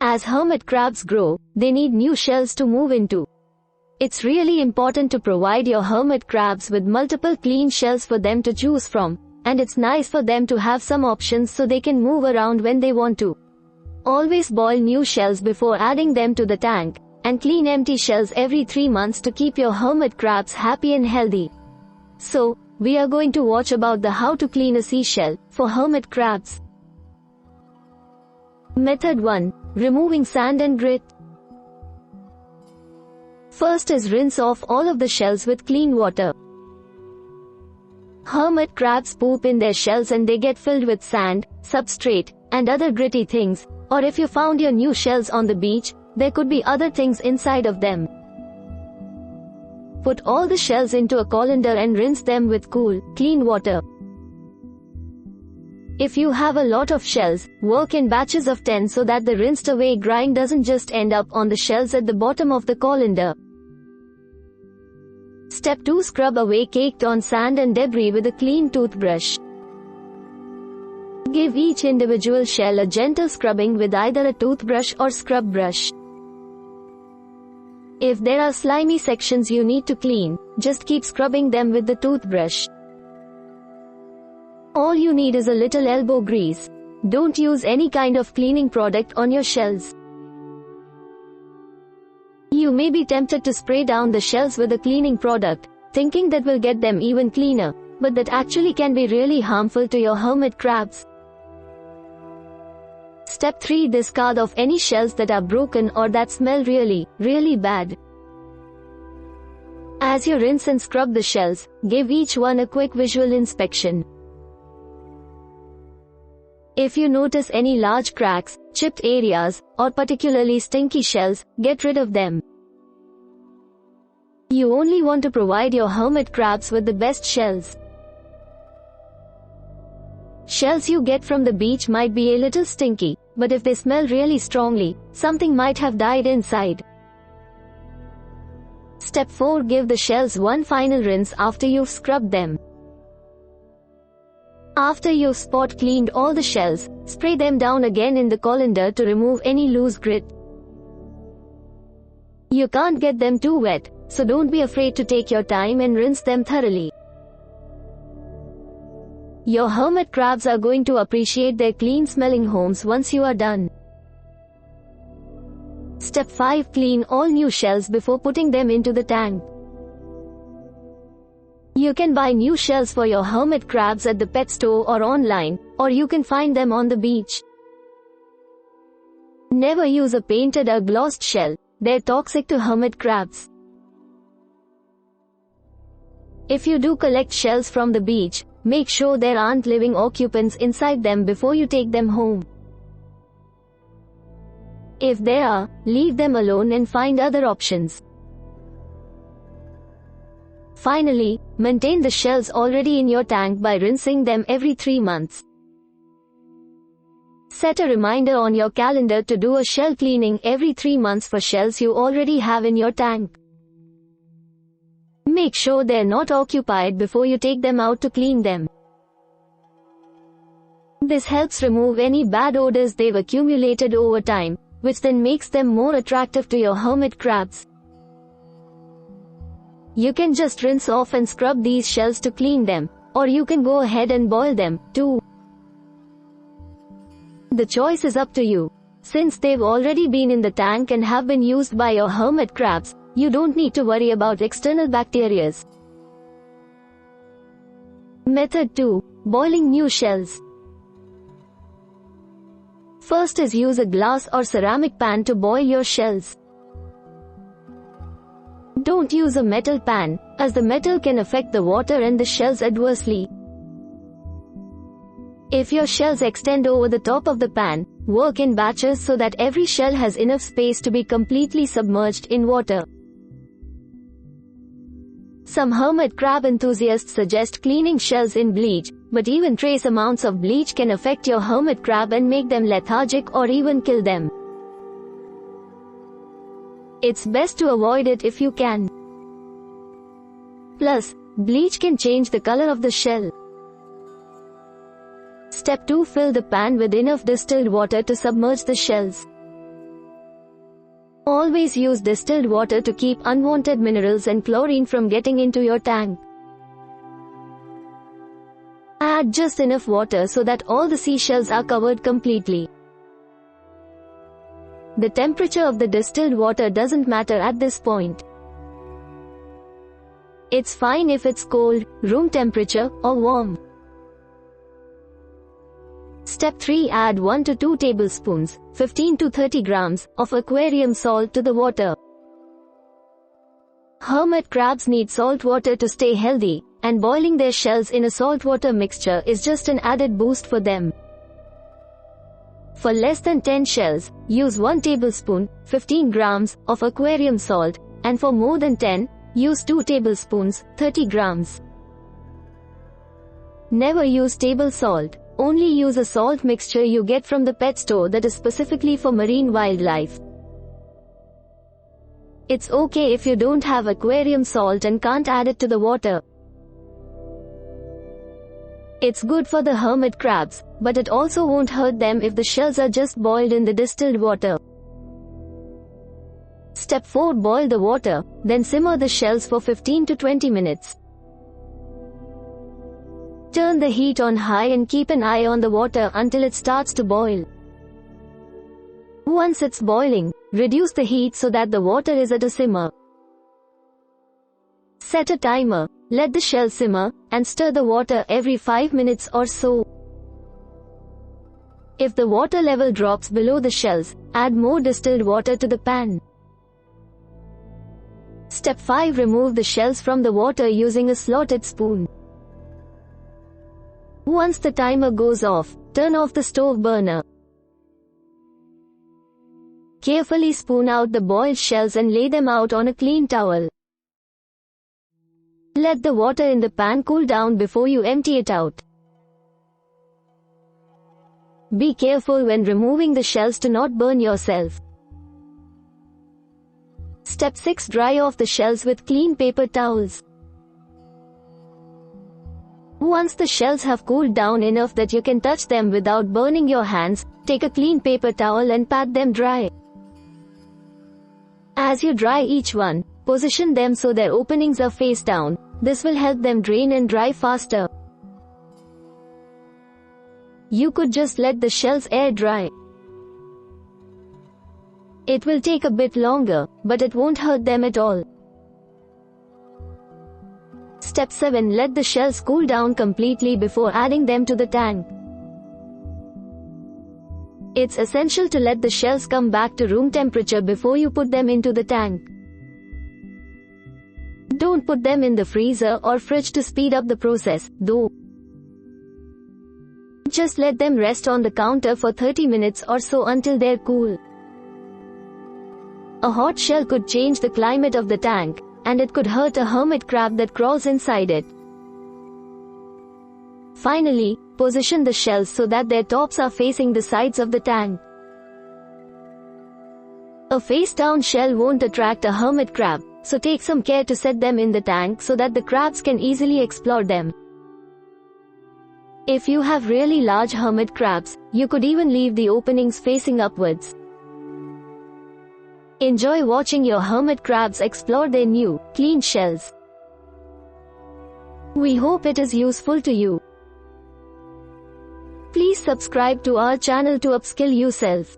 As hermit crabs grow, they need new shells to move into. It's really important to provide your hermit crabs with multiple clean shells for them to choose from, and it's nice for them to have some options so they can move around when they want to. Always boil new shells before adding them to the tank, and clean empty shells every 3 months to keep your hermit crabs happy and healthy. So, we are going to watch about the how to clean a seashell for hermit crabs. Method 1. Removing sand and grit. First is rinse off all of the shells with clean water. Hermit crabs poop in their shells and they get filled with sand, substrate, and other gritty things, or if you found your new shells on the beach, there could be other things inside of them. Put all the shells into a colander and rinse them with cool, clean water. If you have a lot of shells, work in batches of 10 so that the rinsed away grime doesn't just end up on the shells at the bottom of the colander. Step 2. Scrub away caked on sand and debris with a clean toothbrush. Give each individual shell a gentle scrubbing with either a toothbrush or scrub brush. If there are slimy sections you need to clean, just keep scrubbing them with the toothbrush. All you need is a little elbow grease. Don't use any kind of cleaning product on your shells. You may be tempted to spray down the shells with a cleaning product, thinking that will get them even cleaner, but that actually can be really harmful to your hermit crabs. Step 3. Discard of any shells that are broken or that smell really, really bad. As you rinse and scrub the shells, give each one a quick visual inspection. If you notice any large cracks, chipped areas, or particularly stinky shells, get rid of them. You only want to provide your hermit crabs with the best shells. Shells you get from the beach might be a little stinky, but if they smell really strongly, something might have died inside. Step 4. Give the shells one final rinse after you've scrubbed them. After you've spot cleaned all the shells, spray them down again in the colander to remove any loose grit. You can't get them too wet, so don't be afraid to take your time and rinse them thoroughly. Your hermit crabs are going to appreciate their clean-smelling homes once you are done. Step 5. Clean all new shells before putting them into the tank. You can buy new shells for your hermit crabs at the pet store or online, or you can find them on the beach. Never use a painted or glossed shell. They're toxic to hermit crabs. If you do collect shells from the beach, make sure there aren't living occupants inside them before you take them home. If there are, leave them alone and find other options. Finally, maintain the shells already in your tank by rinsing them every 3 months. Set a reminder on your calendar to do a shell cleaning every 3 months for shells you already have in your tank. Make sure they're not occupied before you take them out to clean them. This helps remove any bad odors they've accumulated over time, which then makes them more attractive to your hermit crabs. You can just rinse off and scrub these shells to clean them, or you can go ahead and boil them, too. The choice is up to you. Since they've already been in the tank and have been used by your hermit crabs, you don't need to worry about external bacteria. Method 2. Boiling new shells. First is use a glass or ceramic pan to boil your shells. Don't use a metal pan, as the metal can affect the water and the shells adversely. If your shells extend over the top of the pan, work in batches so that every shell has enough space to be completely submerged in water. Some hermit crab enthusiasts suggest cleaning shells in bleach, but even trace amounts of bleach can affect your hermit crab and make them lethargic or even kill them. It's best to avoid it if you can. Plus, bleach can change the color of the shell. Step 2. Fill the pan with enough distilled water to submerge the shells. Always use distilled water to keep unwanted minerals and chlorine from getting into your tank. Add just enough water so that all the seashells are covered completely. The temperature of the distilled water doesn't matter at this point. It's fine if it's cold, room temperature, or warm. Step 3. Add 1 to 2 tablespoons, 15 to 30 grams, of aquarium salt to the water. Hermit crabs need salt water to stay healthy, and boiling their shells in a saltwater mixture is just an added boost for them. For less than 10 shells, use 1 tablespoon, 15 grams, of aquarium salt, and for more than 10, use 2 tablespoons, 30 grams. Never use table salt. Only use a salt mixture you get from the pet store that is specifically for marine wildlife. It's okay if you don't have aquarium salt and can't add it to the water. It's good for the hermit crabs, but it also won't hurt them if the shells are just boiled in the distilled water. Step 4. Boil the water, then simmer the shells for 15 to 20 minutes. Turn the heat on high and keep an eye on the water until it starts to boil. Once it's boiling, reduce the heat so that the water is at a simmer. Set a timer, let the shell simmer, and stir the water every 5 minutes or so. If the water level drops below the shells, add more distilled water to the pan. Step 5. Remove the shells from the water using a slotted spoon. Once the timer goes off, turn off the stove burner. Carefully spoon out the boiled shells and lay them out on a clean towel. Let the water in the pan cool down before you empty it out. Be careful when removing the shells to not burn yourself. Step 6. Dry off the shells with clean paper towels. Once the shells have cooled down enough that you can touch them without burning your hands, take a clean paper towel and pat them dry. As you dry each one, position them so their openings are face down. This will help them drain and dry faster. You could just let the shells air dry. It will take a bit longer, but it won't hurt them at all. Step 7. Let the shells cool down completely before adding them to the tank. It's essential to let the shells come back to room temperature before you put them into the tank. Don't put them in the freezer or fridge to speed up the process, though. Just let them rest on the counter for 30 minutes or so until they're cool. A hot shell could change the climate of the tank, and it could hurt a hermit crab that crawls inside it. Finally, position the shells so that their tops are facing the sides of the tank. A face-down shell won't attract a hermit crab, so take some care to set them in the tank so that the crabs can easily explore them. If you have really large hermit crabs, you could even leave the openings facing upwards. Enjoy watching your hermit crabs explore their new, clean shells. We hope it is useful to you. Please subscribe to our channel to upskill yourself.